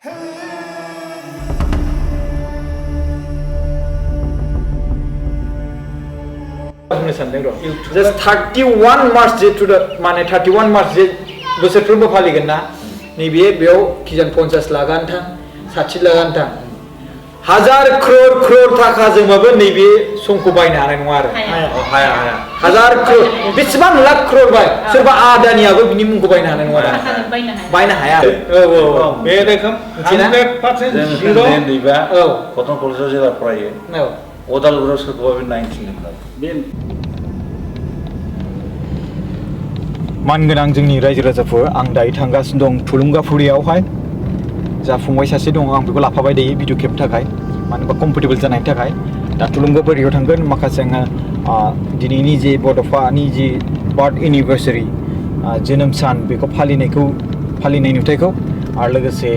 Just 31 March to the माने 31 March बोसोरफ्रोमबो फालिगोन ना नैबे बेयाव किजान 50 लाख था 60 लाख था 1000 crore थाखाजोंबाबो नैबे समखौ बायनो हानाय नङा आरो हाया 1000 crore बेसेबां लाख crore बाय सोरबा आदानियाबो बिनि मुंखौ बायनो हानाय नङा बायनो हाया औ बे रोखोम 100% जिरो नैबा कटन कलेजाव जेला फरायो अदालगुरियाव सोरखौबा 19 मानगोनां जोंनि रायजो राजाफोर आं दायो थांगासिनो दं थुलुंगाफुरियावहाय जा फंबाय सासे दं आं बेखौ लाफाबाय दायो भिडिअ खेबनो थाखाय मानो होनबा कम्फर्टेबल जानायनि थाखाय दा थुलुंगाफुरियाव थांगोन माखासे आङो दिनैनि जे बड'फानि जि बार्थ एनिभार्सारि जोनोम सान बेखौ फालिनाय नुथायखौ आरो लोगोसे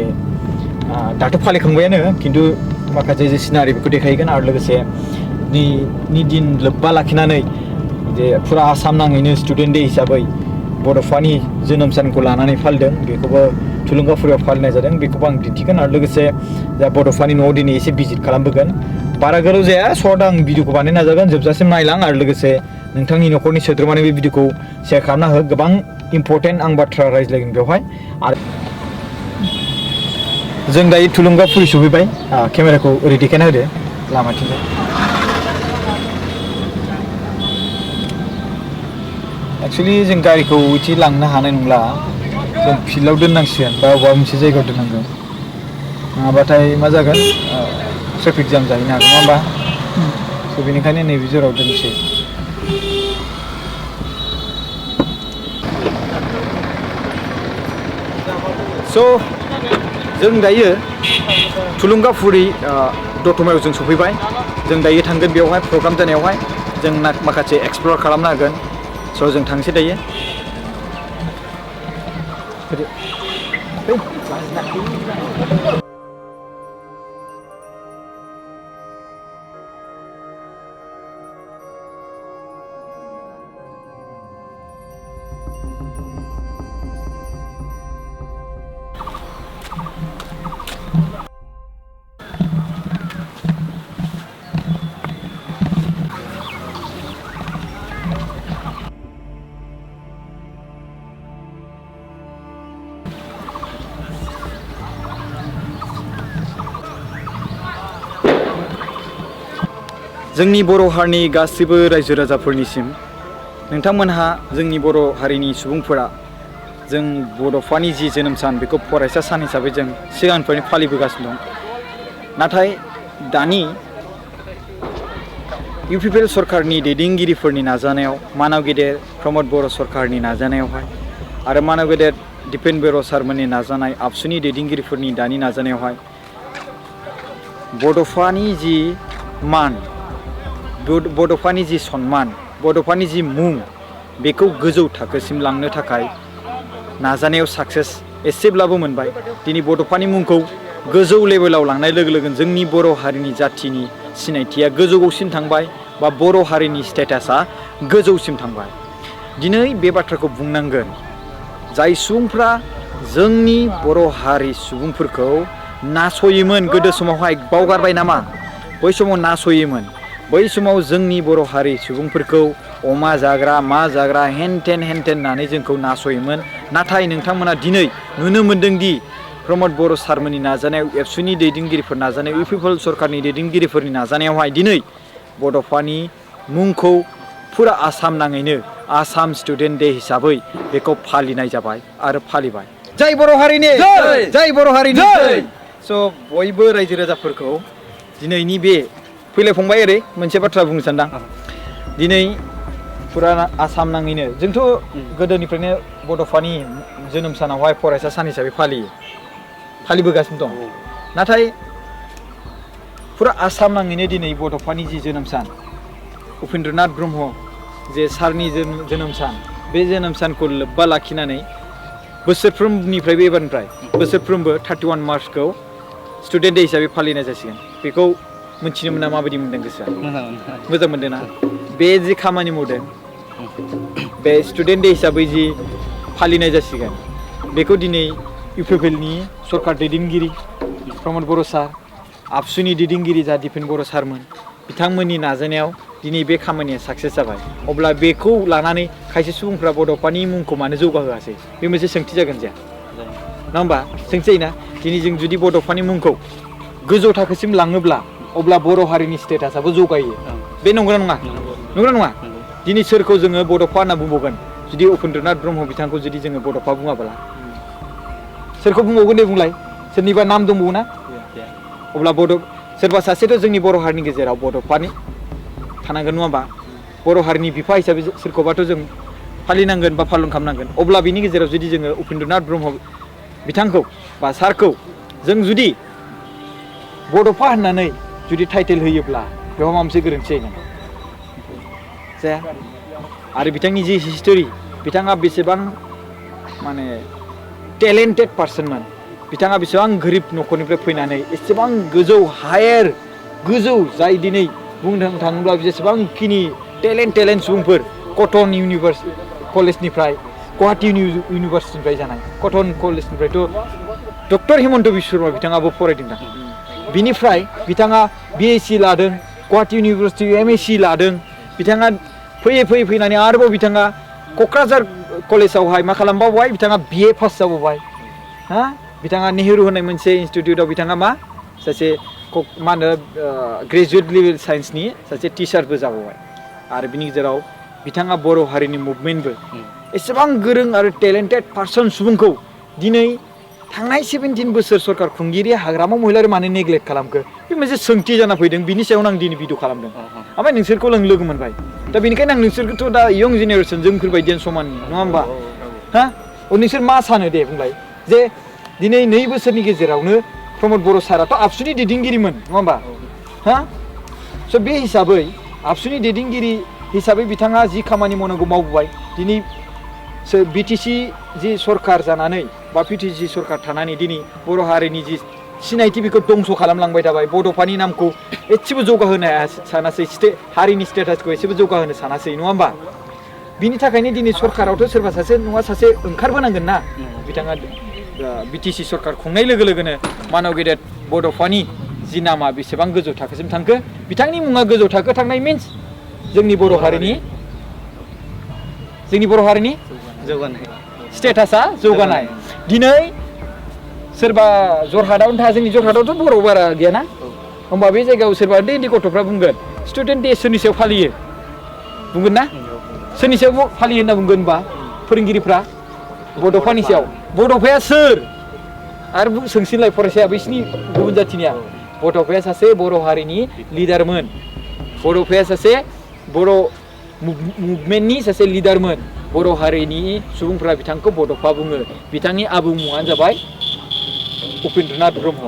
दाथ' फालिखांबायानो खिन्थु माखासे जे सिनारि बेखौ देखायगोन आरो लोगोसे नि दिन लोब्बा लाखिनानै जे फुरा आसाम नाङैनो स्टुडेन्ट डे हिसाबै बड'फानि जोनोम सानखौ लानानै फालिदों बेखौबो थुलुंगाफुरियाव फालिनाय जादों बेखौबो आं दिन्थिगोन आरो लोगोसे जा बड'फानि न'आव दिनै एसे भिजिट खालामबोगोन बारा गोलाव जाया सर्ट आं भिडिअखौ बानायनो नाजागोन जोबजासिम नायलां आरो लोगोसे नोंथांनि न'खरनि सोद्रोमानो बे भिडिअखौ शेयार खालामना हो गोबां इम्परटेन्ट आं बाथ्रा रायज्लायगोन बेवहाय आरो जों दायो थुलुंगाफुरि सफैबाय केमेराखौ ओरै देखायना होदो लामाथिंजाय एक्चुअली जों गारिखौ इथि लांनो हानाय नंला जों फिल्डआव दोननांसिगोन बा बबेबा मोनसे जायगायाव दोननांगोन नङाबाथाय मा जागोन ट्राफिक जाम जाहैनो हागौ नङा होमबा स' बेनिखायनो नैबे जराव दोनसै स' जों दायो थुलुंगाफुरि दतमायाव जों सफैबाय जों दायो थांगोन बेवहाय प्रग्राम जानायावहाय जों माखासे एक्सप्लर खालामनो हागोन स' जों थांसै दायो जोंनि बर' हारिनि गासैबो रायजो राजाफोरनिसिम नोंथांमोनहा जोंनि बर' हारिनि सुबुंफोरा जों बड'फानि जि जोनोम सान बेखौ फरायसा सान हिसाबै जों सिगांनिफ्रायनो फालिबोगासिनो दं नाथाय दानि इउपिपिएल सरकारनि दैदेनगिरिफोरनि नाजानायाव मानव गेदेर प्रमद बर' सरकारनि नाजानायावहाय आरो मानव गेदेर दिपेन बर' सारमोननि नाजानाय आबसुनि दैदेनगिरिफोरनि दानि नाजानायावहाय बड'फानि जि मान बड'फानि जि सन्मान बड'फानि जि मुं बेखौ गोजौ थाखोसिम लांनो थाखाय नाजानायाव साक्सेस एसेब्लाबो मोनबाय दिनै बड'फानि मुंखौ गोजौ लेभेलाव लांनाय लोगो लोगो जोंनि बर' हारिनि जाथिनि सिनायथिया गोजौसिम थांबाय बा बर' हारिनि स्टेटासा गोजौसिम थांबाय दिनै बे बाथ्राखौ बुंनांगोन जाय सुबुंफ्रा जोंनि बर' हारि सुबुंफोरखौ नासयोमोन गोदो समावहाय बावगारबाय नामा बै समाव नासयोमोन बै समाव जोंनि बर' हारि सुबुंफोरखौ अमा जाग्रा मा जाग्रा हेनटेन होननानै जोंखौ नासयोमोन नाथाय नोंथांमोना दिनै नुनो मोन्दों दि प्रमद बर' सारमोननि नाजानायाव एबसुनि दैदेनगिरिफोर नाजानायाव इउपिपिएल सरकारनि दैदेनगिरिफोरनि नाजानायावहाय दिनै बड'फानि मुंखौ फुरा आसाम नाङैनो आसाम स्टुडेन्ट डे हिसाबै बेखौ फालिनाय जाबाय आरो फालिबाय जय बर' हारिनि जय बर' हारिनि स' बयबो रायजो राजाफोरखौ दिनैनि बे फैलाय फंबाय ओरै मोनसे बाथ्रा बुंनो सानदां दिनै फुरा आसाम नाङैनो जोंथ' गोदोनिफ्रायनो बड'फानि जोनोम सानावहाय फरायसा सान हिसाबै फालिबोगासिनो दं नाथाय फुरा आसाम नाङैनो दिनै बड'फानि जि जोनोम सान उपेन्द्रनाथ ब्रह्म जे सारनि जोनोम सान बे जोनोम सानखौ लोब्बा लाखिनानै बोसोरफ्रोमनिफ्रायबो एबारनिफ्राय बोसोरफ्रोमबो 31 मार्चखौ स्टुडेन्ट डे हिसाबै फालिनाय जासिगोन बेखौ मिथिनो मोना माबायदि मोनदों गोसोआ मोजां मोनदों ना बे जि खामानि मावदों बे स्टुडेन्ट डे हिसाबै जि फालिनाय जासिगोन बेखौ दिनै इउपिपिएलनि सरकार दैदेनगिरि प्रमद बर' सार आबसुनि दैदेनगिरि जा दिपेन बर' सारमोन बिथांमोननि नाजानायाव दिनै बे खामानिया साक्सेस जाबाय अब्ला बेखौ लानानै खायसे सुबुंफ्रा बड'फानि मुंखौ मानो जौगाहोआसै बे मोनसे सोंथि जागोन जाया नङा होमबा सोंथि जायोना दिनै जों जुदि बड'फानि मुंखौ गोजौ थाखोसिम लाङोब्ला अब्ला बर' हारिनि स्टेटासआबो जौगायो बे नंगौना नङा नंगौना नङा दिनै सोरखौ जोङो बड'फा होनना बुंबावगोन जुदि उपेन्द्रनाथ ब्रह्म बिथांखौ जुदि जोङो बड'फा बुङाब्ला सोरखौ बुंबावगोन दे बुंलाय सोरनिबा नाम दंबावो ना अब्ला सोरबा सासेथ' जोंनि बर' हारिनि गेजेराव बड'फानि थानांगोन नङा होमबा बर' हारिनि बिफा हिसाबै सोरखौबाथ' जों फालिनांगोन बा पालन खालामनांगोन अब्ला बिनि गेजेराव जुदि जोङो उपेन्द्रनाथ ब्रह्म बिथांखौ बा सारखौ जों जुदि बड'फा होननानै जुदि टाइटेल होयोब्ला बेयाव माबा मोनसे गोरोन्थि जायो नामा जाया आरो बिथांनि जि हिस्टरि बिथाङा बेसेबां माने टेलेन्टेड पार्सनमोन बिथाङा बेसेबां गोरिब न'खरनिफ्राय फैनानै एसेबां गोजौ हायेर गोजौ जाय दिनै बुंनो थाङोब्ला जेसेबांखिनि टेलेन्ट सुबुंफोर कटन कलेजनिफ्राय गुवाहाटी इउनिभार्सिटिनिफ्राय जानाय कटन कलेजनिफ्रायथ' डक्टर हिमन्त बिश्व शर्मा बिथाङाबो फरायदों दा बिनिफ्राय बिथाङा बिएससि लादों गुवाहाटी इउनिभार्सिटि एमएससि लादों बिथाङा फैयै फैनानै आरोबाव बिथाङा क'क्राझार कलेजावहाय मा खालामबावबाय बिथाङा बिए पास जाबावबाय हा बिथाङा नेहरू होननाय मोनसे इनस्टिटिउटआव बिथाङा सासे मा होनो ग्रेजुवेट लेभेल साइन्सनि सासे टिचारबो जाबावबाय आरो बिनि गेजेराव बिथाङा बर' हारिनि मुभमेन्टबो एसेबां गोरों आरो टेलेन्टेड पार्सन सुबुंखौ दिनै थांनाय 17 बोसोर सरकार खुंगिरि हाग्रामा महिलारि मानो नेग्लेक्ट खालामखो बे मोनसे सोंथि जाना फैदों बिनि सायावनो आं दिनै भिडिअ खालामदों ओमफ्राय नोंसोरखौ आं लोगो मोनबाय दा बेनिखायनो आं नोंसोरखौथ' दा यं जेनेरेसन जोंफोरबायदियानो समाननि नङा होमबा हा नोंसोर मा सानो दे बुंलाय जे दिनै 2 बोसोरनि गेजेरावनो प्रमद बर' साराथ' आबसुनि दैदेनगिरिमोन नङा होमबा हा स' बे हिसाबै आबसुनि दैदेनगिरि हिसाबै बिथाङा जि खामानि मावनांगौ मावबोबाय दिनै बिटिसि जि सरकार जानानै बा बिटिसि सरकार थानानै दिनै बर' हारिनि जि सिनायथि बेखौ दंस' खालामलांबाय थाबाय बड'फानि नामखौ एसेबो जौगाहोनो सानासै हारिनि स्टेटासखौ एसेबो जौगाहोनो सानासै नङा होमबा बिनि थाखायनो दिनै सरकारावथ' सोरबा सासे नङा सासे ओंखारबोनांगोन ना बिथाङा बिटिसि सरकार खुंनाय लोगो लोगोनो मानव गेदेर बड'फानि जि नामा बेसेबां गोजौ थाखोसिम थांखो बिथांनि मुङा गोजौ थाखो थांनाय मिन्स जोंनि बर' हारिनि जौगानाय स्टेटासा जौगानाय दिनै सोरबा जरहाटआवनो था जोंनि जरहाटआवथ' बर' बारा गैयाना होमबा बे जायगायाव सोरबा उन्दै गथ'फ्रा बुंगोन स्टुडेन्ट दे सोरनि सायाव फालियो बुंगोन ना सोरनि सायाव फालियो होनना बुंगोन होनबा फोरोंगिरिफ्रा बड'फानि सायाव बड'फाया सोर आरो सोंसिनलाय फरायसाया बिसिनि गुबुन जाथिनिया बड'फाया सासे बर' हारिनि लिडारमोन बड'फाया सासे बर' मुभमेन्टनि सासे लिडारमोन बर' हारिनि सुबुंफ्रा बिथांखौ बड'फा बुङो बिथांनि आबुं मुङानो जाबाय उपेन्द्रनाथ ब्रह्म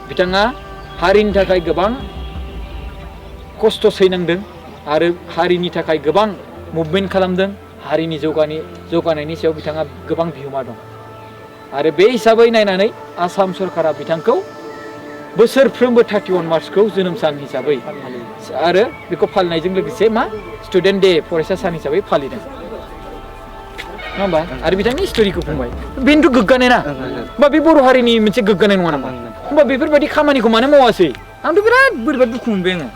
बिथाङा हारिनि थाखाय गोबां खस्थ' सैनांदों आरो हारिनि थाखाय गोबां मुभमेन्ट खालामदों हारिनि जौगानायनि सायाव बिथाङा गोबां बिहोमा दं आरो बे हिसाबै नायनानै आसाम सरकारा बिथांखौ बोसोरफ्रोमबो 31 मार्चखौ जोनोम सान हिसाबै आरो बेखौ फालिनायजों लोगोसे स्टुडेन्ट दे फरायसा सान हिसाबै फालिदों नङा होमबा आरो बिथांनि स्ट'रिखौ बुंबाय बेनोथ' गोग्गानाय ना होमबा बे बर' हारिनि मोनसे गोग्गानाय नङा नामा होमबा बेफोरबायदि खामानिखौ मानो मावासै आंथ' बिराद बोरैबा दुखु मोनबाय आङो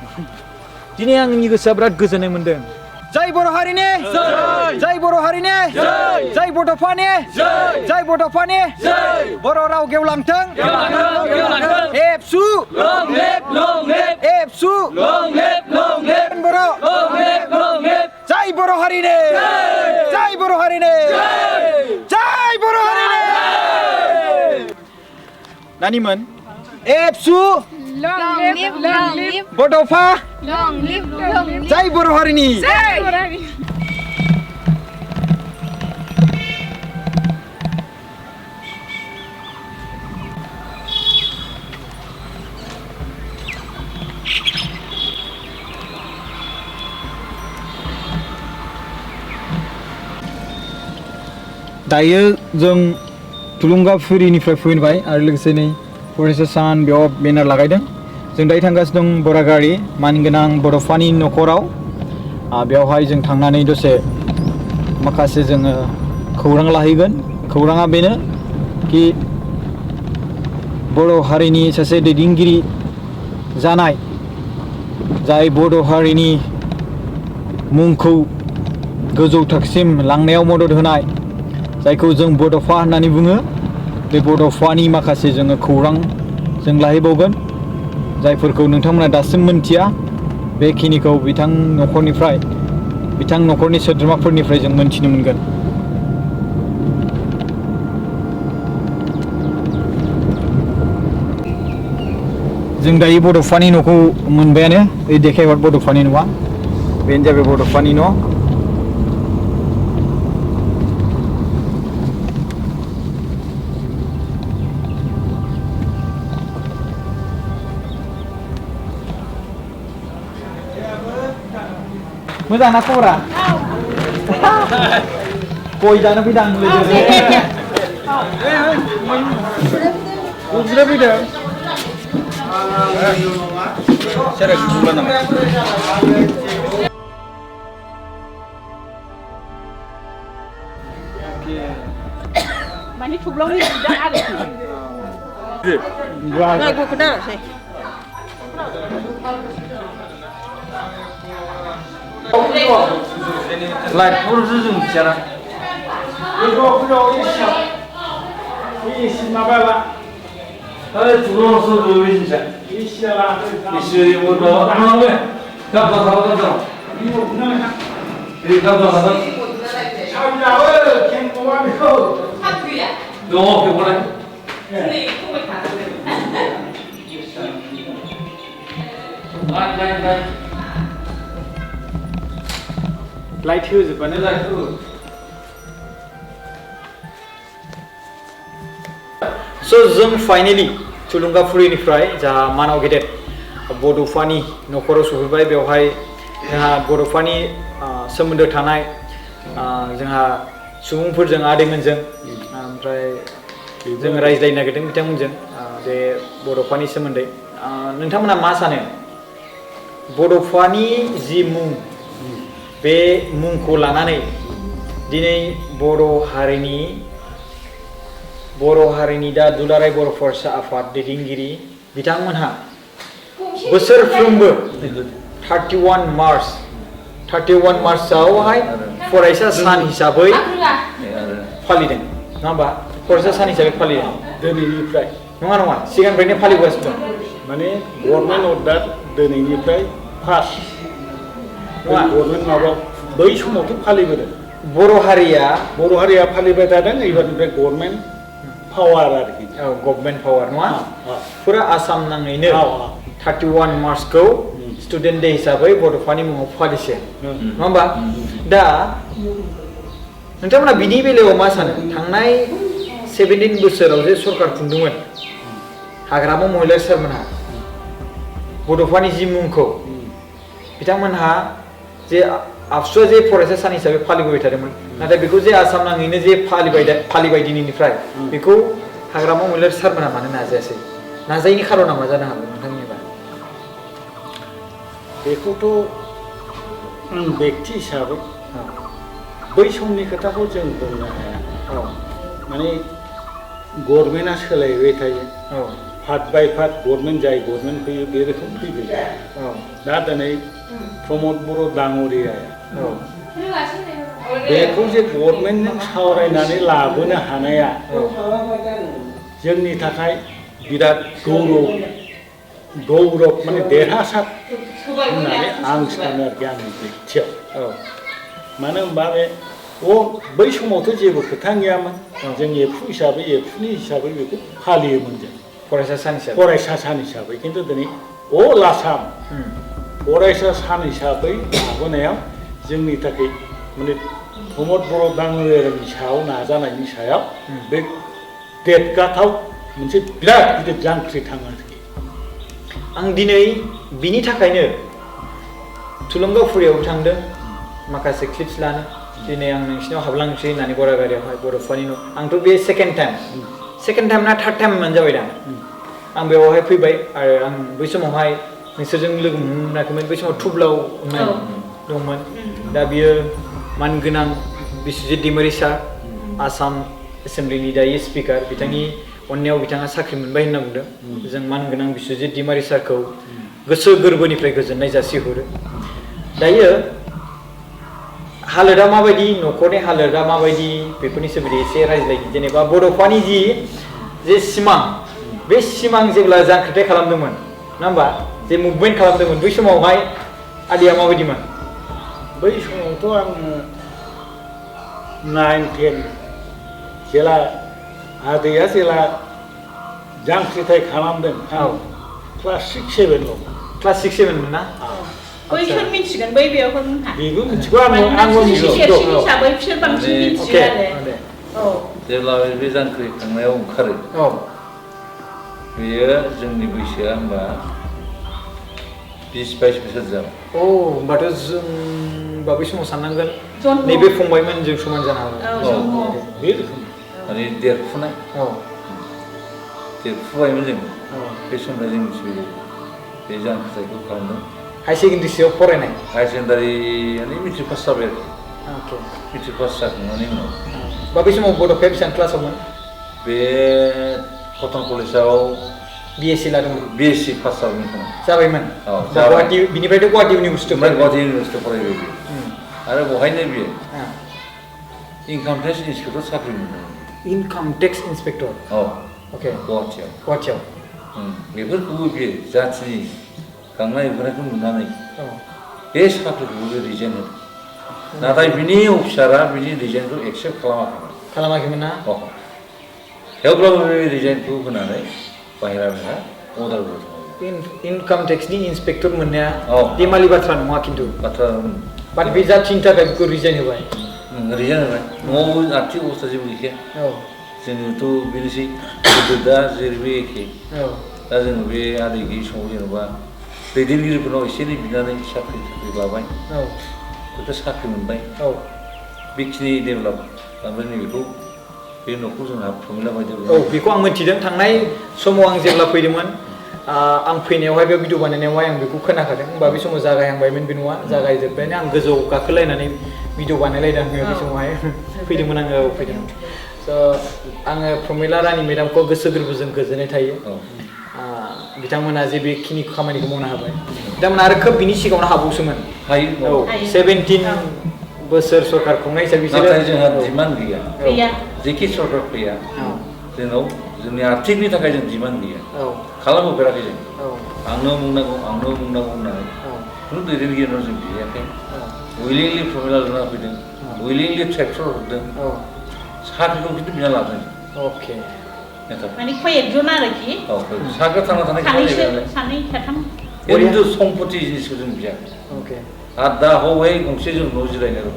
दिनै आंनि गोसोआ बिराद गोजोननाय मोनदों जय बर' हारिनि जय बर' हारिनि जय बड'फानि जय बड'फानि बर' राव गेवलांथों एबसु एबसु बर' जय बर' हारिनि जय बर' हारिनि जय बर' हारिनि नानिमोन एबसु Long live बड'फा long live जय बर' हारिनि दायो जों थुलुंगाफुरिनिफ्राय फैबाय आरो लोगोसे नै फरायसा सान बेयाव बेनार लागायदों जों दायो थांगासिनो दं बरागारि मानगोनां बड'फानि न'खराव बेयावहाय जों थांनानै दसे माखासे जोङो खौरां लाहैगोन खौराङा बेनो कि बर' हारिनि सासे दैदेनगिरि जानाय जाय बर' हारिनि मुंखौ गोजौ थाखोसिम लांनायाव मदद होनाय जायखौ जों बड'फा होननानै बुङो बे बड'फानि माखासे जोङो खौरां जों लाहैबावगोन जायफोरखौ नोंथांमोना दासिम मोनथिया बेखिनिखौ बिथां न'खरनि सोद्रोमाफोरनिफ्राय जों मोनथिनो मोनगोन। जों दायो बड'फानि न'खौ मोनबायानो ओइ देखायहर बड'फानि न'आ बेनो जाबाय बड'फानि न'। मोजां ना खबरा? गय जानो फैदों आं लोगोजों। गुज्रे फैदों। Mani tublong ni tidak ada. Nah, gua kena sih. Lakh urus zoom bicara. Isi apa lah? Kalau turun suruh bisa. Isi lah. Isi di Bodo, apa be? Kau. Ini kau. Sao giờ khen qua đi không? Đúng không? Cái này. Đây. Light होजोबबानो Đây thử. So जों finally थुलुंगाफुरिनिफ्राय जा मानाव गेदेर बड'फानि न'खराव सफैबाय बेवहाय जोंहा बड'फानि सोमोन्दो थानाय जोंहा सुबुंफोरजों आदैमोनजों ओमफ्राय जों रायज्लायनो नागिरदों बिथांमोनजों बे बड'फानि सोमोन्दै नोंथांमोना मा सानो बड'फानि जि मुं बे मुंखौ लानानै दिनै बर' हारिनि दा दुलाराय बर' फरायसा आफाद दैदेनगिरि बिथांमोनहा बोसोरफ्रोमबो 31 मार्चआवहाय फरायसा सान हिसाबै फालिदों नङा होमबा फरायसा सान हिसाबै फालिदों दिनैनिफ्राय नङा सिगांनिफ्रायनो फालिबोगासिनो दं माने गभर्नमेन्ट अर्डार दिनैनिफ्राय फार्स्ट नङा गभर्नमेन्ट माबा बै समावथ' फालिबोदों बर' हारिया फालिबाय थादों एबारनिफ्राय गभर्नमेन्ट पावार आरोखि गभर्नमेन्ट पावार नङा फुरा आसाम नाङैनो 31 मार्चखौ स्टुडेन्ट डे हिसाबै बड'फानि मुङाव फालिसे नङा होमबा दा नोंथांमोना बिनि बेलायाव मा सानो थांनाय 17 बोसोराव जे सरकार खुंदोंमोन हाग्रामा महिला सारमोनहा बड'फानि जि मुंखौ बिथांमोनहा जे आबसुआ जे फरायसा सान हिसाबै फालिबोबाय थादोंमोन नाथाय बेखौ जे आसाम नाङैनो जे फालिबाय दिनैनिफ्राय बेखौ हाग्रामा महिला सारमोनहा मानो नाजायासै नाजायैनि खारना मा जानो हागौ नोंथांनिबा बेखौथ' आं बेक्ति हिसाबै बै समनि खोथाखौ जों बुंनो हाया माने गभर्नमेन्टआ सोलायबाय थायो पार्ट बाय पार्ट गभर्नमेन्ट जाय गभर्नमेन्ट फैयो बे रोखोम फैबाय दा दिनै प्रमद बर' दाङ'रियाया बेखौ जे गभर्नमेन्टजों सावरायनानै लाबोनो हानाया जोंनि थाखाय बिराद गौरब माने देरहासार होननानै आं सानो आरोखि आंनि बेक्तियाव मानो होनबा बै समावथ' जेबो खोथा गैयामोन जों एबसुनि हिसाबै बेखौ फालियोमोन जों फरायसा सान हिसाबै खिन्थु दिनै अल आसाम फरायसा सान हिसाबै लाबोनायाव जोंनि थाखाय माने प्रमद बर' दाङ'रियानि सायाव नाजानायनि सायाव बे देरगाथाव मोनसे बिराद गिदिर जांख्रि थाङो आरोखि आं दिनै बिनि थाखायनो थुलुंगाफुरियावबो थांदों माखासे क्लिप्स लानो दिनै आं नोंसिनाव हाबलांसै होननानै गरागारियावहाय बड'फानि न' आंथ' बे सेकेन्ड टाइम ना थार्ड टाइमानो जाबाय दा आं बेवहाय फैबाय आरो आं बै समावहाय नोंसोरजों लोगो मोनाखैमोन बै समाव थुब्लाव होननाय दंमोन दा बियो मानगोनां बिस्वजित दैमारि सार आसाम एसेम्ब्लिनि दायो स्पिकार बिथांनि अन्नायाव बिथाङा साख्रि मोनबाय होनना बुंदों जों मानगोनां बिश्वजित दैमारि सारखौ गोसो गोरबोनिफ्राय गोजोननाय जासिहरो दायो हालोदा माबायदि न'खरनि हालोदा माबायदि बेफोरनि सोमोन्दै एसे रायज्लायनि जेनेबा बड'फानि जे सिमां बे सिमां जेब्ला जांख्रिथाय खालामदोंमोन नङा होमबा जे मुभमेन्ट खालामदोंमोन बै समावहाय आदैया माबायदिमोन बै समावथ' आङो 9, 10 जेला आदैया जेला जांख्रिथाय खालामदों आं क्लास 6, 7 ल' क्लास 6, 7 मोन ना बैसोर मिथिगोन बै बेयावबो नोंहा बेबो मिथिगौ आंबो मिथिगौ हिसाबै बिसोर बांसिन मिथियो आरो जेब्ला बे जांख्रि थांनायाव ओंखारो बेयो जोंनि बैसोआ होनबा 20-22 बोसोर जाबाय होमबाथ' जों बै समाव साननांगोन नैबे फंबायमोन जों समान जानो हागौ बे रोखोम माने देरफुनाय देरफुबायमोन जों बे समनिफ्राय जों मिथिबाय बे जांख्रिथायखौ खालामदों हाई सेकेन्डारिसोआव फरायनाय हाई सेकेन्डारि माने मेट्रिक पास जाबाय आरोखि मेट्रिक पास जाखांनायनि उनाव बै समाव बड'फाया बेसेबां क्लासावमोन बे कटन कलेजाव BSc लादोंमोन BSc पास जाबायमोन खोमा जाबायमोन गुवाहाटी बिनिफ्रायथ' गुवाहाटी इउनिभारसिटियाव गुवाहाटी इउनिभारसिटियाव फरायबाय बियो आरो बहायनो बियो इनकाम टेक्स इन्सपेक्टर साख्रि मोनदों इनकाम टेक्स इन्सपेक्टर गुवाहाटीयाव बेफोरखौबो बियो जाथिनि गांनाय उखैनायखौ नुनानै बे साख्रिखौबो रिजाइन होदों नाथाय बिनि अफिसारा बिनि रिजाइनखौ एक्सेप्ट खालामाखैमोन ना थेवब्लाबो बे रिजाइनखौ होनानै बाहेरा अर्डार होदों इनकाम टेक्सनि इन्सपेक्टर मोननाया देमालि बाथ्रा नङा खिन्थु बाट बे जाथिनि थाखाय बेखौ रिजाइन होबाय रिजाइन होबाय न'आवबो आर्थिक अबस्था जेबो गैखाया जोङोथ' बेनोसै गोदो दा जेरैबो एखे दा जोङो बे आदै गैयि समाव जेनेबा दैदेनगिरिफोरनाव एसे एनै बिनानै साख्रि लाबाय बेखौ साख्रि मोनबाय बेखिनि डेभेलप ओमफ्राय नैबेखौ बे न'खौ जोंहा प्रमिला बायदि बेखौ आं मिथिदों थांनाय समाव आं जेब्ला फैदोंमोन आं फैनायावहाय बे भिडिअ बानायनायावहाय आं बेखौ खोनाखादों होमबा बे समाव जागायहांबायमोन बे न'आ जागायजोब्बायनो आं गोजौआव गाखोलायनानै भिडिअ बानायलायदों बे समावहाय फैदोंमोन आङो फैदोंमोन स' आङो प्रमिला रानि मेडामखौ गोसो गोरबोजों गोजोननाय थायो बिथांमोना जे बेखिनि खामानिखौ मावनो हाबाय बिथांमोना आरो खोब बिनि सिगाङावनो हाबावसोमोन 17 बोसोर सरकार खुंनाय हिसाबै बिसोरो जोंहा डिमान्ड गैया जेखि सरकार फैया जोंनाव जोंनि आर्थिकनि थाखाय जों डिमान्ड गैया खालामहोफेराखै जों आंनो बुंनांगौ होननानै खुनु दैदेनगिरिनाव जों बियाखै उइलिंलि प्रमिला लुना फैदों उइलिंलि ट्रेक्टर हरदों साख्रिखौ खिन्थु बिना लादों माने कयेकजन आरोखि साख्रि थांना थानाय सानै साथाम खिन्थु सम्पति जिनिसखौ जों बियाखै आरो दा हौवाय गंसे जों न' जिरायनो दङ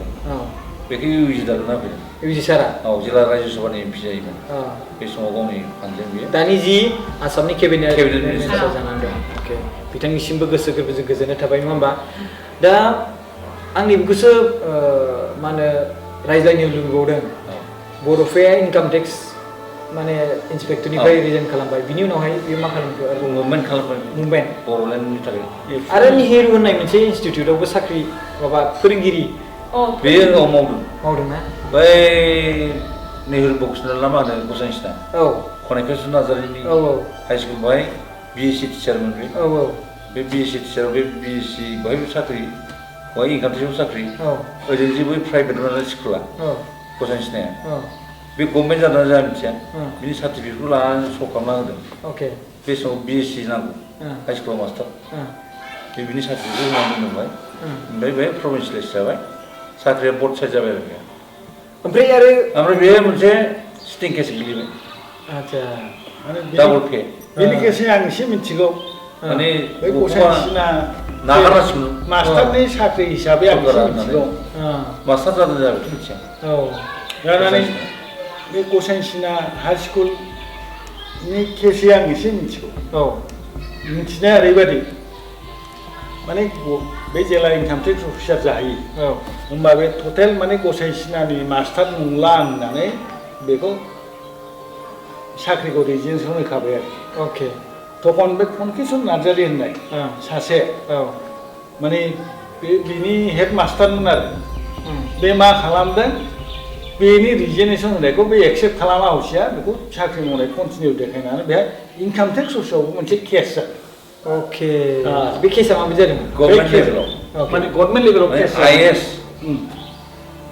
बेखौ इउजि दालुना फैदों इउजि सारा जिल्ला रायजो सभानि एमपि जायोमोन बे समाव गावनि फान्डजों बियो दानि जि आसामनि केबिनेट मिनिस्टार जानानै दं बिथांनिसिमबो गोसो गोरबोजों गोजोननाय थाबाय नङा होमबा दा आंनि गोसो मा होनो रायज्लायनो लुबैबावदों बड'फाया इनकाम टेक्स माने इन्सपेक्टरनिफ्राय रिजाइन खालामबाय बिनि उनावहाय बेयो मा खालामखो मुभमेन्ट खालामबाय मुभमेन्ट बड'लेण्डनि थाखाय आरो नेहरू होननाय मोनसे इनस्टिटिउटआवबो साख्रि माबा फोरोंगिरि बेयो मावदोंना बै नेहरू भकेसनेल ना मा होनो गसाइसिना खनेकेश्वर नार्जारिनि हाइ स्कुल बेवहाय BSc टिचारमोन बे BSc टिचाराव बे BSc बेवहायबो साख्रि बेवहाय इनकाम टेक्सआव साख्रि ओजों जे बै प्राइभेट स्कुला गसाइसिनाया बे गभर्नमेन्ट जादोंना जाया मिथिया बिनि सार्टिफिकेटखौ लानानै श' खालामना होदों बे समाव BSc नांगौ हाइ स्कुलाव मास्टार बे बिनि सार्टिफिकेटखौ होनानै दोनबाय ओमफ्राय बेहाय प्रभिन्सियेलाइज जाबाय साख्रिया बर्ड साइड जाबाय आरो बेयो ओमफ्राय बेयो मोनसे स्टिं केस गोलैबाय डाबल पे बेनि केसै आं एसे मिथिगौ माने बै गसाइसिना नागारनांसिगौ मास्टारनि साख्रि हिसाबै आं एसे मिथिगौ मास्टार जादों जाबायथ' मिथिया जानानै बे गसाइसिना हाइ स्कुलनि केसै आं एसे मिथिगौ मिथिनाया ओरैबायदि माने बे जेला इनकाम टेक्स अफिसार जाहैयो होमबा बे टटेल माने गसाइसिनानि मास्टार नंला होननानै बेखौ साख्रिखौ रिजिगनेसन होखाबाय आरो तखन बे खनेकेश्वर नार्जारि होननाय सासे माने बिनि हेड मास्टारमोन आरो बे मा खालामदों बेनि रिजेनेसन होनायखौ बे एक्सेप्ट खालामा हसिया बेखौ साख्रि मावनाय कन्टिनिउ देखायनानै बेहाय इनकाम टेक्स अफिसावबो मोनसे केस जादों अके बे केसा माबायदि जादोंमोन गभर्नमेन्ट लेभेलाव माने गभर्नमेन्ट लेभेलाव केस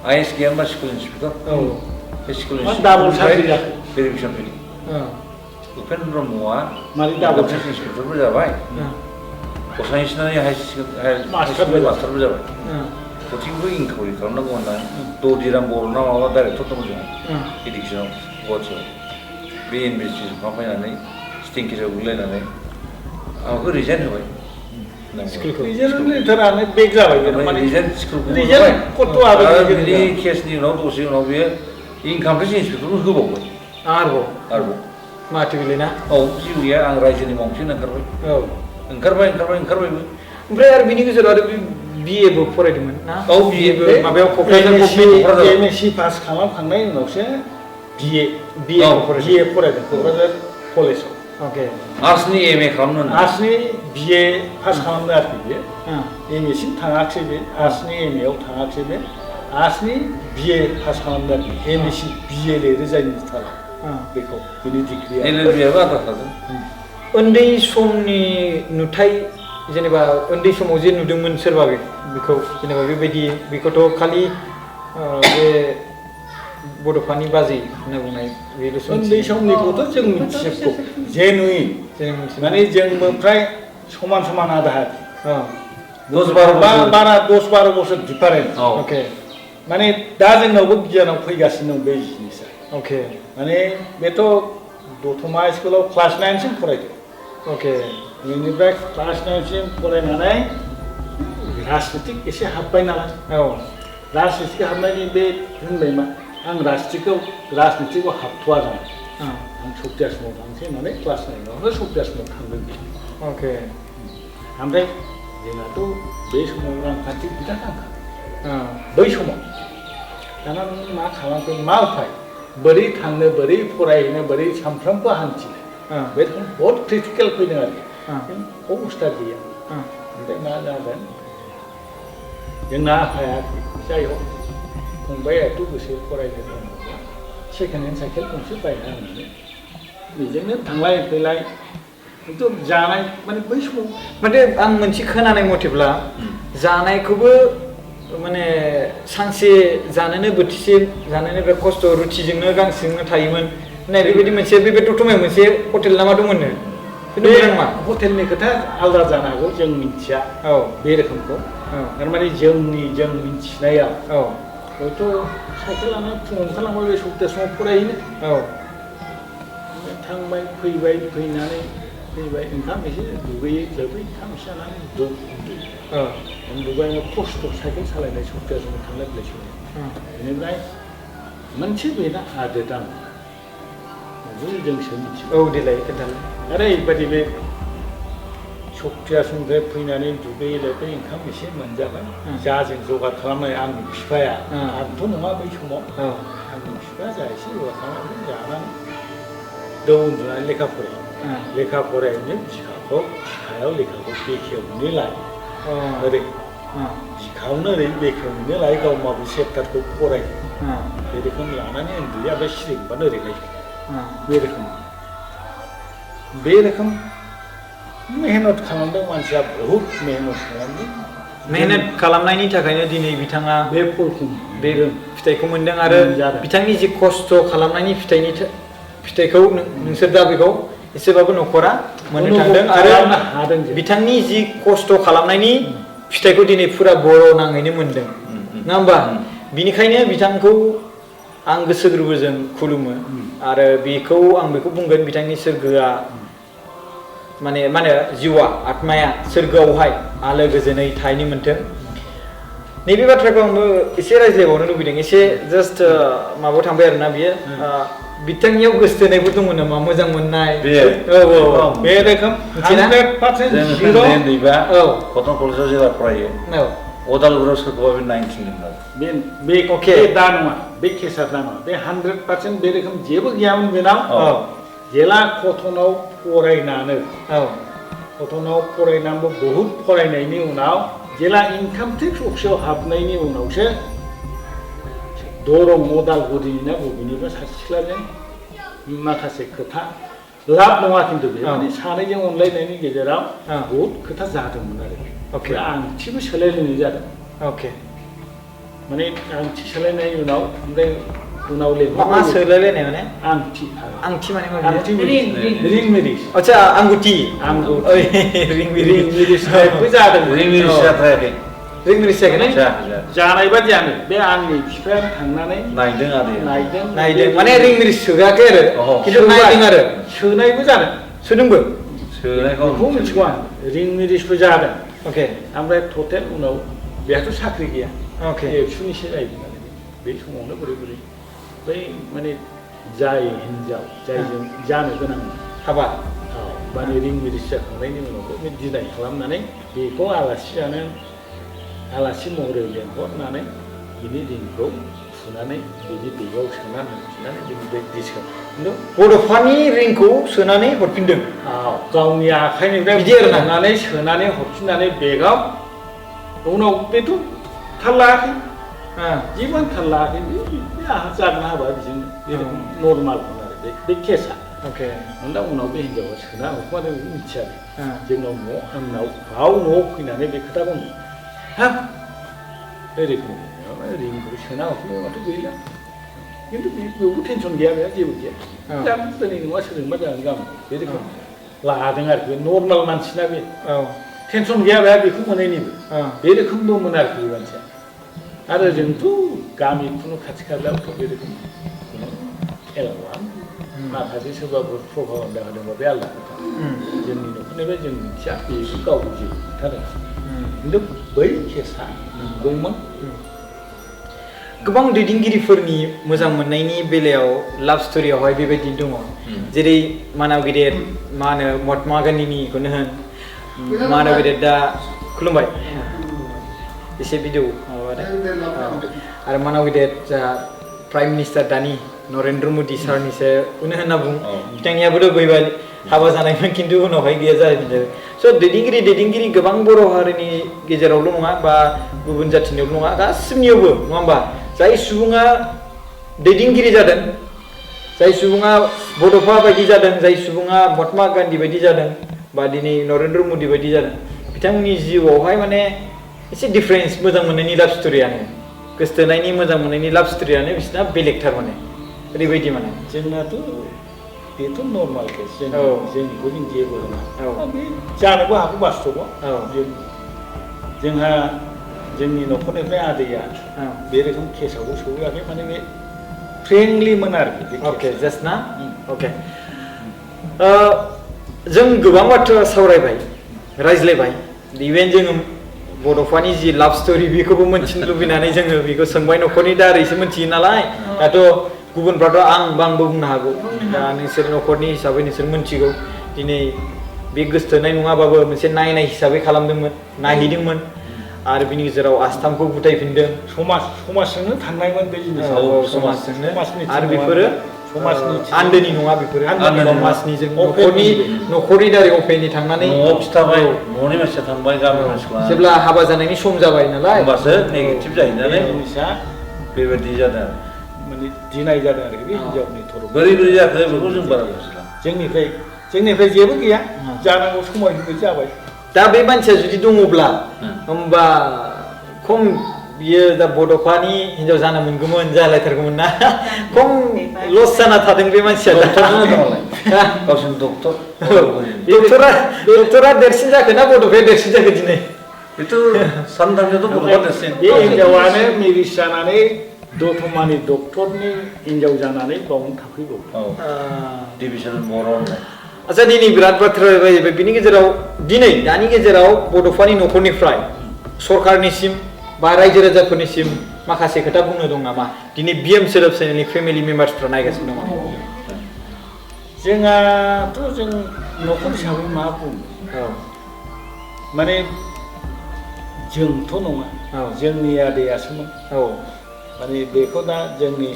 आइएस गैया होनबा स्कुल इन्सपेक्टर बे स्कुल डाबल साख्रि जाखो भेरिफिकेसन फैदों उपेन ब्रह्मआ मारै डाबल साख्रि इन्सपेक्टरबो जाबाय गसाइसिनानै मास्टारबो जाबाय गथिंबो इनकुवारि खालामनांगौ होननानै ददिराम बर' ना माबा डाइरेक्टर दङ जोंहा इडुकेसनाव गुवाहाटियाव बे इनभेस्टिगेसन खालामफैनानै स्टिं केसाव गोग्लैनानै आंखौ रिजाइन होबाय रिजेनेटरानो बेक जाबाय रिजाइन स्कुलखौ बिनि केसनि उनाव दसे उनाव बेयो इनकाम टेक्स इन्सपेक्टरबो होबावबाय आरोबाव माथो गैलायना औ जेबो गैया आं रायजोनि मावथिनो ओंखारबायबो ओमफ्राय आरो बिनि गेजेराव आरो बिएबो फरायदोंमोन ना औ बिएबो माबायाव क'क्राझार एमएससि पास खालामखांनायनि उनावसो बिए फरायदों क'क्राझार कलेजाव ओके आर्ट्सनि एमए खालामनो आर्ट्सनि बिए पास खालामदों आरोखि बेयो एमएसिम थाङाखिसै बे आर्ट्सनि एमएआव थाङाखिसै बे आर्ट्सनि बिए पास खालामदों आरोखि एमएसि बिए लिरो जायनि थाखाय बेखौ बिनि डिग्रिया एलएलबिआबो आद्रा थादों उन्दै समनि नुथाय जेनेबा उन्दै समाव जे नुदोंमोन सोरबा बेखौ जेनेबा बेबायदि बेखौथ' खालि बे बड'फानि बाजै होनना बुंनाय बेल'सो उन्दै समनिखौथ' जों मिथिजोबगौ जेनुइन माने जोंबो फ्राय समान आधा बारा 10-12 बोसोर डिफारेन्ट अके माने दा जोंनावबो गियानाव फैगासिनो दं बे जिनिसा अके माने बेथ' दतमा स्कुलाव क्लास 9 सिम फरायदों अके बेनिफ्राय क्लास 9 सिम फरायनानै राजनितिक एसे हाबबाय नालाय राजनितिक हाबनायनि बे होनबाय मा आं राजनितिकआव हाबथ'वा जानो आं सप्तायासिमाव थांसै होननानै क्लास 9आवनो सप्तायासिमाव थांदों अके ओमफ्राय जोंनाथ' बे समाव रांखान्थि बिराद आंखाल बै समाव दाना नों मा खालामखो मा उफाय बोरै थांनो बोरै फरायहैनो बोरै सानफ्रामबो हान्थिनो बे बहुत क्रिटिकेल फैदों आरोखि अबस्था गैया ओमफ्राय मा जागोन जोंना आफाया जाय हक फंबाया एथ' गोसो फरायनो दङब्ला सेकेन्ड हेन्ड साइकेल गंसे बायना होनानै बेजोंनो थांलाय फैलाय खिन्थु जानाय माने बै समाव माने आं मोनसे खोनानाय मथेब्ला जानायखौबो माने सानसे जानोनो बोथिसे जानोनो बिराद खस्थ' रुटिजोंनो गांसेजोंनो थायोमोन होननाय बेबायदि मोनसे बे दतमायाव मोनसे हटेल नामा दंमोननो बे हटेलनि खोथा आलादा जानो हागौ जों मिथिया बे रोखोमखौ थारमाने जों मिथिनायाव हयथ' साइकेलानो फुङाव ओंखारलांबाय बे सप्ता समाव फरायहैनो थांबाय फैबाय फैनानै ओंखाम एसे दुगैयै लोबै ओंखाम एसे जानानै उन्दुबाय खस्थ' साइकेल सालायनाय सप्ताया समाव थांलाय फैलाय समाव बेनिफ्राय मोनसे बेना आदोद आं जोंसो मिथिगौ देलाय खोन्थालाय ओरैबायदि बे सप्ताया समनिफ्राय फैनानै दुगैयै लोबै ओंखाम एसे मोनजाबाय जाजों जगार खालामनाय आंनि बिफाया आंथ' नङा बै समाव आंनि बिफाया जा एसे जगार खालामनानै जानानै दौ उन्दुनानै लेखा फरायनो बिखायाव लेखाखौ बेखेवनो लायो ओरै बिखायावनो ओरै बेखेवनो लायो गाव माबे सेप्टारखौ फरायो बे रोखोम लानानै उन्दुयो ओमफ्राय सिरिबानो ओरै लायो बे रोखोम मेहनत खालामदों मानसिया बहुत मेहनत खालामनायनि थाखायनो दिनै बिथाङा बे फलखौ बे फिथाइखौ मोनदों आरो बिथांनि जि खस्थ' खालामनायनि फिथाइखौ नोंसोर दा बेखौ एसेबाबो न'खरा मोननो थांदों आरो बिथांनि जि खस्थ' खालामनायनि फिथाइखौ दिनै फुरा बर' नाङैनो मोनदों नङा होमबा बिनिखायनो बिथांखौ आं गोसो गोरबोजों खुलुमो आरो आं बेखौ बुंगोन बिथांनि सोरगोआ माने मा होनो जिउआ आत्माया सोरगोआवहाय आलो गोजोनै थाहैनो मोन्थों नैबे बाथ्राखौ आंबो एसे रायज्लायबावनो लुबैदों एसे जास्ट माबायाव थांबाय आरोना बियो बिथांनियाव गोसोथोनायफोर दङ नामा मोजां मोननाय बे रोखोम 100% कटन कलेजाव जेब्ला फरायो अदालगुरियाव सोरखौबा बे 19 बे दा नङा बे केसा दा नङा बे 100% बे रोखोम जेबो गैयामोन बेनाव जेला कटनाव फरायनानैबो बहुत फरायनायनि उनाव जेला इनकाम टेक्स अफिसाव हाबनायनि उनावसो दरं उदालगुरिनि ना बबेनिबा सासे सिख्लाजों माखासे खोथा लाब नङा खिन्थु बे माने सानैजों अनलायनायनि गेजेराव बहुद खोथा जादोंमोन आरो आंथिबो सोलायलायनाय जादों माने आंथि सोलायनायनि उनाव ओमफ्राय उनाव मा सोलायलायनाय माने आंथि माने आंथि रिं मेरिज आच्छा आंगुठी रिं मेरिजबो जादों रिं मेरिज जाथाराखै रिं मेरिज जायाखै जानाय बादियानो बे आंनि बिफाया थांनानै नायदों आरो नायदों माने रिं मेरिज सोआखै आरो खिन्थु नायदों आरो सोनायबो जादों सोदोंबो सोनायखौ मिथिगौ आं रिं मेरिजबो जादों अके ओमफ्राय टटेल उनाव बेहाथ' साख्रि गैया अके एबसुनिसो जाहैदों आरो बे समावनो बोरै बै माने जाय हिनजाव जायजों जानो गोनां हाबा माने रिं मेरिज जाखांनायनि उनावबो बे दिनाय खालामनानै बेखौ आलासि महरै लेंहरनानै बिनि रिंखौ थुनानै बिनि बेगाव सोनानै हरफिननानै बिनिफ्राय दिसखौ खिन्थु बड'फानि रिंखौ सोनानै हरफिनदों गावनि आखाइनिफ्राय बिदि आरो नानै सोनानै हरफिननानै बेगाव उनाव बेथ' थाल लायाखै जेबो थाल लायाखै आंहा जागोन हाबा बिजों नर्मालमोन आरो बे केसा दा उनाव बे हिनजावा सोना हरफिनबाय बेखौ मिथिया जोंनाव आंनाव न'आव फैनानै बे खोथाखौ हाब ओरैखम रिंखौ सोना हरफिनबाय माथो गैला खिन्थु बेयावबो टेनसन गैया बेहा जेबो गैया दा दिनै नङा सोरजोंबा जागोन गाबोन बे रोखोम लादों आरोखि नर्माल मानसिना बे टेनसन गैया बेहा बेखौ मोनैनिबो बे रोखोमबोमोन आरोखि बे मानसिया आरो जोंथ' गामि खुनु खाथि खालायावथ' बे रोखोम खेला नङा माखासे सोरबाफोर प्रभाब जादोंबा बे आलादा खोथा जोंनि न'खरनिफ्राय जों मिथिया बेखौ गाव जेबो खोन्थादों खिन्थु बै केसा नंगौमोन गोबां दैदेनगिरिफोरनि मोजां मोननायनि बेलायाव लाभ स्ट'रियावहाय बेबायदि दङ जेरै मानाव गेदेर मा होनो महात्मा गान्धीनिखौनो होन मानाव गेदेर दा खुलुमबाय एसे भिडिअ माबादों आरो मानाव गेदेर जोंहा प्राइम मिनिस्टार दानि नरेन्द्र मदि सारनिसो होनना बुं बिथांनियाबोथ' बैबाय हाबा जानायमोन खिन्थु उनावहाय गैया जाहैफिनदों स' दैदेनगिरि गोबां बर' हारिनि गेजेरावल' नङा बा गुबुन जाथिनियावल' नङा गासिनियावबो नङा होमबा जाय सुबुङा दैदेनगिरि जादों जाय सुबुङा बड'फा बायदि जादों जाय सुबुङा महात्मा गान्धी बायदि जादों बा दिनै नरेन्द्र मदि बायदि जादों बिथांमोननि जिउआवहाय माने एसे डिफारेन्स मोजां मोननायनि लाभ स्ट'रियानो गोसथोनायनि मोजां मोननायनि लाभ स्ट'रियानो बिसिना बेलेगथार माने ओरैबायदि माने जोंनाथ' बेथ' नर्माल केस जोंनिखौ जों जेबो होना बे जानोबो हागौ बास्तबआव जोंहा जोंनि न'खरनिफ्राय आदैया बे रोखोम केसावबो सौहैयाखै माने बे फ्रेंकलिमोन आरोखि अके जास्ट ना अके जों गोबां बाथ्रा सावरायबाय रायज्लायबाय इभेन जोङो बड'फानि जि लाभ स्ट'रि बेखौबो मोनथिनो लुबैनानै जोङो बेखौ सोंबाय न'खरनि दारैसो मोनथियो नालाय दाथ' गुबुनफ्राथ' आंबो बुंनो हागौ दा नोंसोर न'खरनि हिसाबै नोंसोर मोनथिगौ दिनै बे गोसथोनाय नङाबाबो मोनसे नायनाय हिसाबै खालामदोंमोन नायहैदोंमोन आरो बिनि गेजेराव आस्थामखौ गुथायफिनदों समाजजोंनो थांनायमोन बे जिनिसा समाजजोंनो आरो बेफोरो आन्दोनि नङा बेफोरो समाजनि जों न'खरनि दारै अपेननि थांनानै न'आव खिथाबाय न'नि मानसिया थांबाय गामिनि मानसिफ्रा जेब्ला हाबा जानायनि सम जाबाय नालाय होमबासो नेगेटिभ जायो नालाय बेबायदि जादों माने दिनाय जादों आरो बे हिनजावनि थरफ बोरै जाखो बेखौ जों बारा मिथिला जोंनिफ्राय जेबो गैया जानांगौ समाव जाबाय दा बे मानसिया जुदि दङब्ला होमबा खम बियो दा बड'फानि हिनजाव जानो मोनगौमोन जालायथारगौमोन ना खम लस जाना थादों बे मानसिया गावसोरनि डक्टरा देरसिन जाखो ना बड'फाया देरसिन जाखो दिनै बेथ' सानथामजोंथ' बड'फा देरसिन बे हिनजावानो मेरिज जानानै दतमानि डक्टरनि हिनजाव जानानै बावनो थाफैगौ डिभिसन बर' होननाय आच्छा दिनै बिराद बाथ्रा रायज्लायबाय बिनि गेजेराव दानि गेजेराव बड'फानि न'खरनिफ्राय सरकारनिसिम बा रायजो राजाफोरनिसिम माखासे खोथा बुंनो दं नामा दिनै बिएम सोदोब चेनेलनि फेमिलि मेम्बार्सफ्रा नायगासिनो दङ जोंहाथ' जों न'खर हिसाबै मा बुङो माने जोंथ' नङा जोंनि आदैयासोमोन माने बेखौ दा जोंनि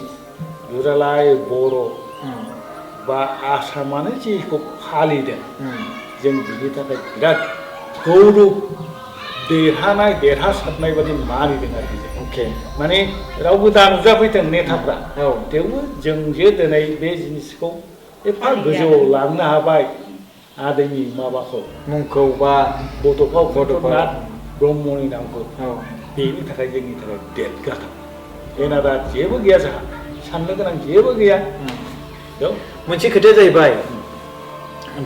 दुलाराय बर' बा आसामानो जेखौ फालिदों जों बिनि थाखाय बिराद गौरब देरहानाय देरहासारनाय बादि मानिदों आरोखि जों अके माने रावबो दा नुजाफैथों नेताफ्रा औ थेवबो जों जे दिनै बे जिनिसखौ एफा गोजौआव लांनो हाबाय आदैनि माबाखौ मुंखौ बा बड'फा बड'फा ब्रह्मनि नामखौ औ बेनि थाखाय जोंनि थाखाय देरगाथाव बेना दा जेबो गैया जोंहा साननो गोनां जेबो गैया मोनसे खोथाया जाहैबाय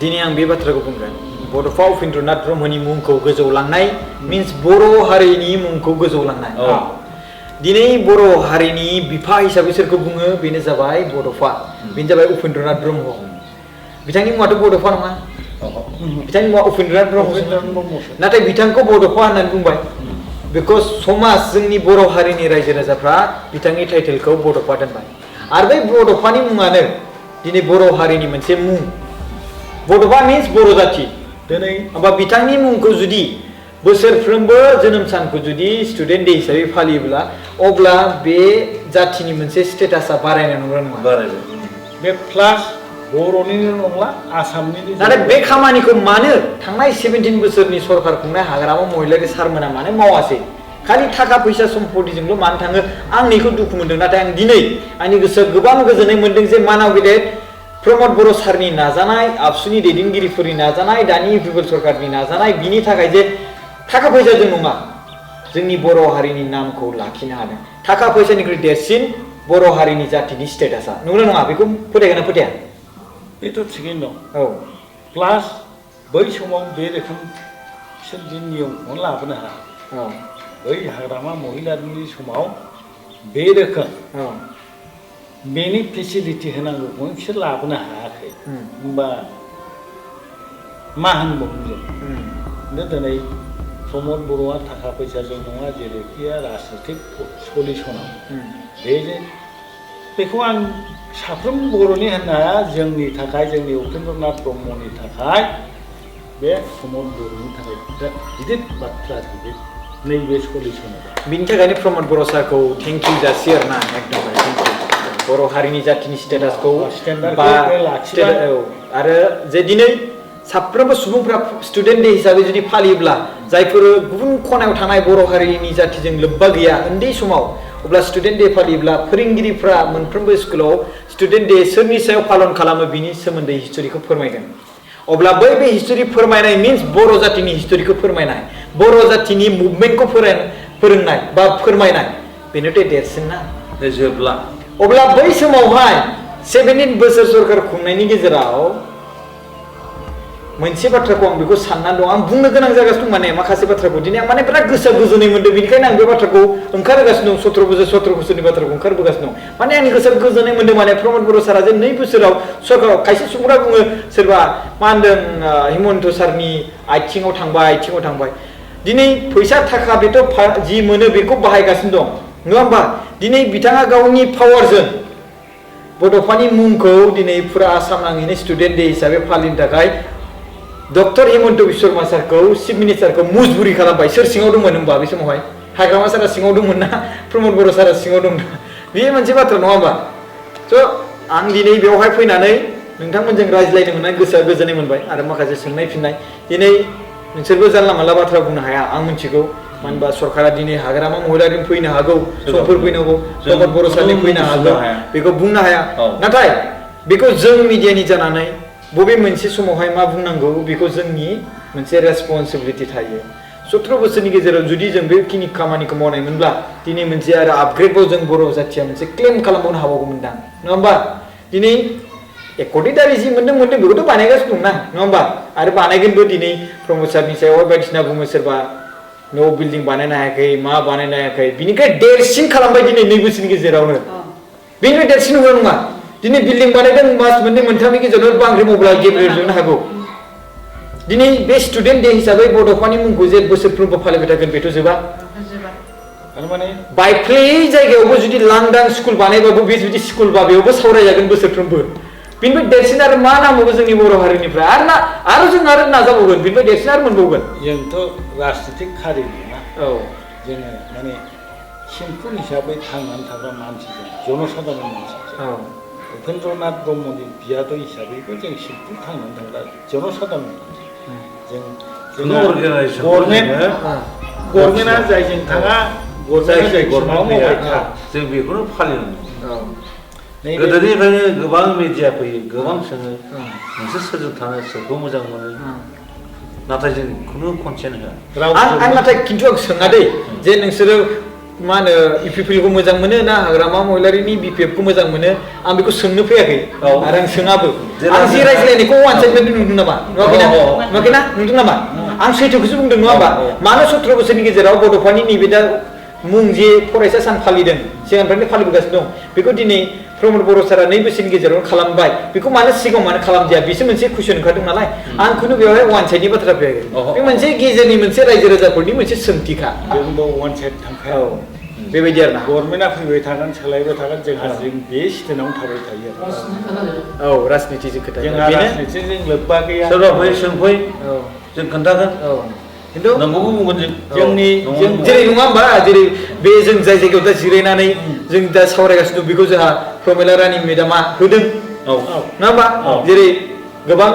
दिनै आं बे बाथ्राखौ बुंगोन बड'फा उपेन्द्रनाथ ब्रह्मनि मुंखौ गोजौ लांनाय मिन्स बर' हारिनि मुंखौ गोजौ लांनाय दिनै बर' हारिनि बिफा हिसाबै सोरखौ बुङो बेनो जाबाय बड'फा बेनो जाबाय उपेन्द्रनाथ ब्रह्म बिथांनि मुङाथ' बड'फा नङा बिथांनि मुङा उपेन्द्रनाथ ब्रह्म नाथाय बिथांखौ बड'फा होननानै बुंबाय बिकज समाज जोंनि बर' हारिनि रायजो राजाफ्रा बिथांनि टाइटेलखौ बड'फा दोनबाय आरो बै बड'फानि मुङानो दिनै बर' हारिनि मोनसे मुं बड'फा मिन्स बर' जाथि दिनै होमबा बिथांनि मुंखौ जुदि बोसोरफ्रोमबो जोनोम सानखौ जुदि स्टुडेन्ट डे हिसाबै फालियोब्ला अब्ला बे जाथिनि मोनसे स्टेटासा बारायनाय नंगौ नङा बारायबाय बे प्लास बर'निनो नंला आसामनिनो नाथाय बे खामानिखौ मानो थांनाय 17 बोसोरनि सरकार खुंनाय हाग्रामा महिलारि सारमोना मानो मावासै खालि थाखा फैसा सम्पतिजोंल' मानो थाङो आं नैखौ दुखु मोनदों नाथाय आं दिनै आंनि गोसोआव गोबां गोजोननाय मोनदों जे मानाव गेदेर प्रमद बर' सारनि नाजानाय आबसुनि दैदेनगिरिफोरनि नाजानाय दानि इउपिपिएल सरकारनि नाजानाय बिनि थाखाय जे थाखा फैसाजों नङा जोंनि बर' हारिनि नामखौ लाखिनो हादों थाखा फैसानिख्रुइ देरसिन बर' हारिनि जाथिनि स्टेटासा नंगौना नङा बेखौ फोथायगोन ना फोथाया बेथ' थिगैनो दं औ प्लास बै समाव बे रोखोम बिसोर जे नियमखौ लाबोनो हाया औ बै हाग्रामा महिलारिनि समाव बे रोखोम बेनि फेसिलिटि होनांगौखौ बिसोर लाबोनो हायाखै होमबा मा होनबावनो जों दिनै प्रमद बर'आ थाखा फैसाजों नङा जेरैखिया राजनितिक सलिउसनाव बेखौ आं साफ्रोम बर'नि होननाया जोंनि थाखाय जोंनि उपेन्द्रनाथ ब्रह्मनि थाखाय बे प्रमद बर'नि थाखाय गिदिर बाथ्रा आरोखि नैबे सलिउसनाव बिनि थाखायनो प्रमद बर' सारखौ थेंक इउ जासियो आरोना एकदमबारे बर' हारिनि जाथिनि स्टेटासखौ आरो जे दिनै साफ्रोमबो सुबुंफ्रा स्टुडेन्ट डे हिसाबै जुदि फालियोब्ला जायफोर गुबुन खनायाव थानाय बर' हारिनि जाथिजों लोब्बा गैया उन्दै समाव अब्ला स्टुडेन्ट डे फालियोब्ला फोरोंगिरिफ्रा मोनफ्रोमबो स्कुलाव स्टुडेन्ट डे सोरनि सायाव पालन खालामो बिनि सोमोन्दै हिस्टरिखौ फोरमायगोन अब्ला बै हिस्टरि फोरमायनाय मिन्स बर' जातिनि हिस्टरिखौ फोरमायनाय बर' जातिनि मुभमेन्टखौ फोरोंनाय बा फोरमायनाय बेनोथ' देरसिन ना जोबला अब्ला बै समावहाय 17 बोसोर सरकार खुंनायनि गेजेराव मोनसे बाथ्राखौ आं बेखौ साननानै दं आं बुंनो गोनां जागासिनो दं माने माखासे बाथ्राखौ दिनै आं माने बिराद गोसोआ गोजोननाय मोनदों बेनिखायनो आं बे बाथ्राखौ ओंखारहोगासिनो दं 17 बोसोरनि बाथ्राखौ ओंखारबोगासिनो दं माने आंनि गोसोआव गोजोननाय मोनदों माने प्रमद बर' सारा जे 2 बोसोराव सरकाराव खायसे सुबुंफोरा बुङो सोरबा मा होनदों हिमन्त सारनि आथिङाव थांबाय दिनै फैसा थाखा बेथ' जि मोनो बेखौ बाहायगासिनो दं नङा होमबा दिनै बिथाङा गावनि पावारजों बड'फानि मुंखौ दिनै फुरा आसाम नाङैनो स्टुडेन्ट डे हिसाबै फालिनो थाखाय डक्टर हिमन्त बिश्व शर्मा सारखौ चिफ मिनिस्टारखौ मुजबुरि खालामबाय सोर सिङाव दंमोन होनबा बे समावहाय हाग्रामा सारा सिङाव दंमोन ना प्रमद बर' सारा सिङाव दं बे मोनसे बाथ्रा नङा होमबा स' आं दिनै बेवहाय फैनानै नोंथांमोनजों रायज्लायनो मोननानै गोसोआ गोजोननाय मोनबाय आरो माखासे सोंनाय फिननाय दिनै नोंसोरबो जानला मानला बाथ्रा बुंनो हाया आं मिथिगौ मानो होनबा सरकारा दिनै हाग्रामा महिलारिजों फैनो हागौ समफोर फैनांगौ प्रमद बर' सारनि फैनो हागौ बेखौ बुंनो हाया नाथाय बेखौ जों मिडियानि जानानै बबे मोनसे समावहाय मा बुंनांगौ बेखौ जोंनि मोनसे रेसपन्सिबिलिटि थायो 17 बोसोरनि गेजेराव जुदि जों बेखिनि खामानिखौ मावनायमोनब्ला दिनै मोनसे आरो आपग्रेडबाव जों बर' जाथिया मोनसे क्लेम खालामबावनो हाबावगौमोनदां नङा होमबा दिनै 1 कोटी दारि जि मोनदों बेखौथ' बानायगासिनो दं ना नङा होमबा आरो बानायगोनबो दिनै प्रमद सारनि सायावहाय बायदिसिना बुङो सोरबा न' बिल्डिं बानायनो हायाखै मा बानायनो हायाखै बिनिफ्राय देरसिन खालामबाय दिनै 2 बोसोरनि गेजेरावनो बेनिफ्राय देरसिन नङा दिनै बिल्डिं बानायदों मास 2-3 गेजेराव बांग्रि मावब्ला गेब्रेजोबनो हागौ दिनै बे स्टुडेन्ट डे हिसाबै बड'फानि मुंखौ जे बोसोरफ्रोमबो फालिबाय थागोन बेथ' जोबा थारमाने बायफ्लेयै जायगायावबो जुदि लांदां स्कुल बानायबाबो बे जुदि स्कुलबा बेयावबो सावरायजागोन बोसोरफ्रोमबो बिनिफ्राय देरसिन आरो मा नांबावगौ जोंनि बर' हारिनिफ्राय आरो जों आरो नाजाबावगोन बिनिफ्राय देरसिन आरो मोनबावगोन जोंथ' राजनितिक हारि नङा जोङो माने सिम्पोल हिसाबै थांनानै थाग्रा मानसि जनसाधारन मानसि उपेन्द्रनाथ ब्रह्मनि बियाद हिसाबैबो जों सिम्पोल थांनानै थाग्रा जनसाधारन मानसि जों गभर्नमेन्टआ जायजों थाङा गभर्नमेन्टआ जायखौ मावबाय था जों बेखौनो फालिनांगौ गोदोनिफ्रायनो गोबां मिडिया फैयो गोबां सोङो नोंसोर सोरजों थानो सोरखौ मोजां मोनो नाथाय जों खुनु कनसेन्ट होआ आं नाथाय खिन्थु आं सोङा दै जे नोंसोरो मा होनो इउपिपिएलखौ मोजां मोनो ना हाग्रामा महिलारिनि बिपिएफखौ मोजां मोनो आं बेखौ सोंनो फैयाखै आरो आं सोङाबो आं जे रायज्लायनायखौ वान साइड नुदों नामा नुवाखैना नुदों नामा आं सैथोखौसो बुंदों नङा होमबा मानो 17 बोसोरनि गेजेराव बड'फानि नैबे दा मुं जे फरायसा सान फालिदों सिगांनिफ्रायनो फालिबोगासिनो दं बेखौ दिनै प्रमद बर' सारा 2 बोसोरनि गेजेराव खालामबाय बेखौ मानो सिगाङाव मानो खालामजाया बेसो मोनसे कुइसन ओंखारदों नालाय आं खुनु बेवहाय वान साइडनि बाथ्रा फैयाखै बे मोनसे गेजेरनि मोनसे रायजो राजाफोरनि मोनसे सोंथिखा जोंबो वान साइड थांखाया बेबायदि आरोना गभर्नमेन्टआ फैबाय थागोन सोलायबाय थागोन जोंहा जों बे स्टेनावनो थाबाय थायो औ राजनितिजों खोथा जोंहा राजनितिजों लोब्बा गैया सोरबा फै सोंफै जों खोन्थागोन खिन्थु नंगौबो बुंगोन जोंनि जेरै नङा होमबा जेरै बे जों जाय जायगायाव दा जिरायनानै जों दा सावरायगासिनो दं बेखौ जोंहा प्रमिला रानि मेदामा होदों नङा होमबा जेरै गोबां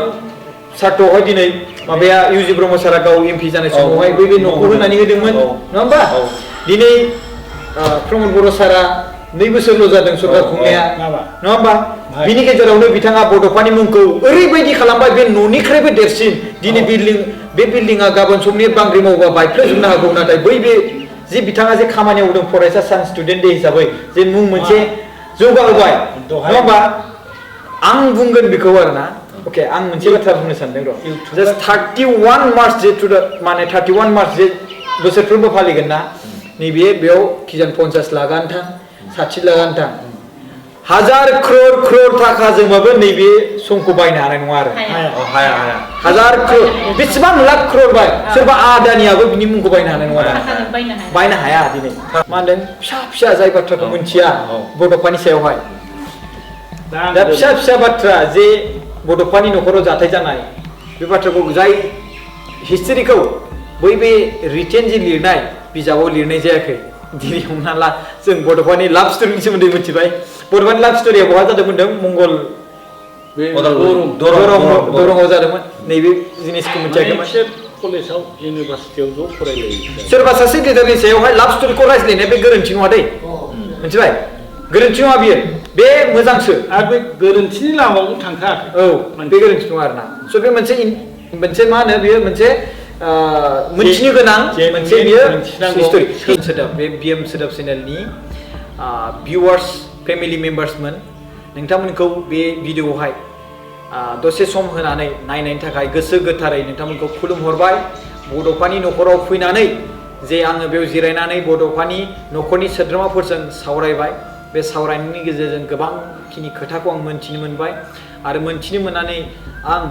सार्टआवहाय दिनै माबाया इउजि ब्रह्म सारा गाव एमपि जानाय समावहाय बै न'खौ होनानै होदोंमोन नङा होमबा दिनै प्रमद बर' सारा 2 बोसोरल' जादों सरकार खुंनाया नङा होमबा बिनि गेजेरावनो बिथाङा बड'फानि मुंखौ ओरैबायदि खालामबाय बे न'निख्रुइबो देरसिन दिनै बे बिल्डिंआ गाबोन समनि बांग्रि मावोबा बायफ्लेजोबनो हागौ नाथाय बे जे बिथाङा जे खामानि मावदों फरायसा सान स्टुडेन्ट डे हिसाबै जे मुं मोनसे जौगाहोबाय नङा होमबा आं बुंगोन बेखौ आरोना अके आं मोनसे बाथ्रा बुंनो सानदों र' जास्ट 31 मार्च जे माने 31 मार्च जे बोसोरफ्रोमबो फालिगोन ना नैबे बेयाव किजान 50 लाखआनो थां 60 लाखआनो थां 1000 crore थाखाजोंबाबो नैबे समखौ बायनो हानाय नङा आरो हाया 1000 crore बेसेबां लाख crore बाय सोरबा आदानियाबो बिनि मुंखौ बायनो हानाय नङा बायनो हाया दिनै मा होनदों फिसा जाय बाथ्राखौ मिथिया बड'फानि सायावहाय दा फिसा बाथ्रा जे बड'फानि न'खराव जाथाय जानाय बे बाथ्राखौ जाय हिस्ट्रिखौ बे रिटेन जे लिरनाय बिजाबाव लिरनाय जायाखै दिनै हमना ला जों बड'फानि लाभ स्ट'रिनि सोमोन्दै मिथिबाय बड'फानि लाभ स्ट'रिया बहा जादोंमोन मंगल दरंआव जादोंमोन नैबे जिनिसखौ मिथियाखैमोन कलेजाव इउनिभारसिटियाव ज' फरायलायो सोरबा सासे लिडारनि सायावहाय लाभ स्ट'रिखौ रायज्लायनाया बे गोरोन्थि नङा दै मिथिबाय गोरोन्थि नङा बियो बे मोजांसो आरो बे गोरोन्थिनि लामायावनो थांखायाखै बे गोरोन्थि नङा आरोना स' बे मोनसे मा होनो बेयो मोनसे मोनथिनो गोनां मोनसे बियो हिस्टरि सोदोब बे बिएम सोदोब चेनेलनि भिउवार्स फेमिलि मेम्बार्समोन नोंथांमोनखौ बे भिडिअआवहाय दसे सम होनानै नायनायनि थाखाय गोसो गोथारै नोंथांमोनखौ खुलुमहरबाय बड'फानि न'खराव फैनानै जे आङो बेयाव जिरायनानै बड'फानि न'खरनि सोद्रोमाफोरजों सावरायबाय बे सावरायनायनि गेजेरजों गोबांखिनि खोथाखौ आं मोनथिनो मोनबाय आरो मोनथिनो मोननानै आं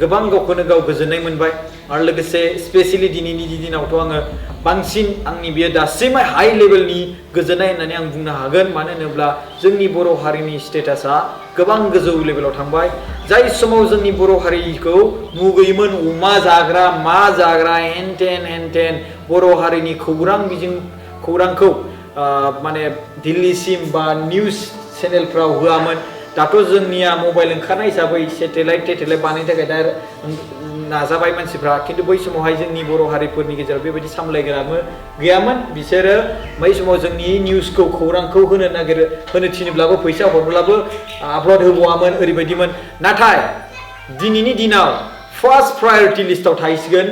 गोबां गावखौनो गाव गोजोननाय मोनबाय आरो लोगोसे स्पेसियेलि दिनैनि दिनावथ' आङो बांसिन आंनि बेयो दासिमहाय हाई लेभेलनि गोजोननाय होननानै आं बुंनो हागोन मानो होनोब्ला जोंनि बर' हारिनि स्टेटासा गोबां गोजौ लेभेलाव थांबाय जाय समाव जोंनि बर' हारिखौ मुगैयोमोन अमा जाग्रा मा जाग्रा हेन बर' हारिनि खौरांखौ माने दिल्लीसिम बा निउज चेनेलफ्राव होआमोन दाथ' जोंनिया मबाइल ओंखारनाय हिसाबै सेटेलाइट बानायनो थाखाय दा नाजाबाय मानसिफ्रा खिन्थु बै समावहाय जोंनि बर' हारिफोरनि गेजेराव बेबायदि सामलायग्राबो गैयामोन बिसोरो बै समाव जोंनि निउसखौ खौरांखौ होनो थिनोब्लाबो फैसा हरब्लाबो आपल'ड होबावामोन ओरैबायदिमोन नाथाय दिनैनि दिनाव फार्स्ट प्रायरिटि लिस्टआव थाहैसिगोन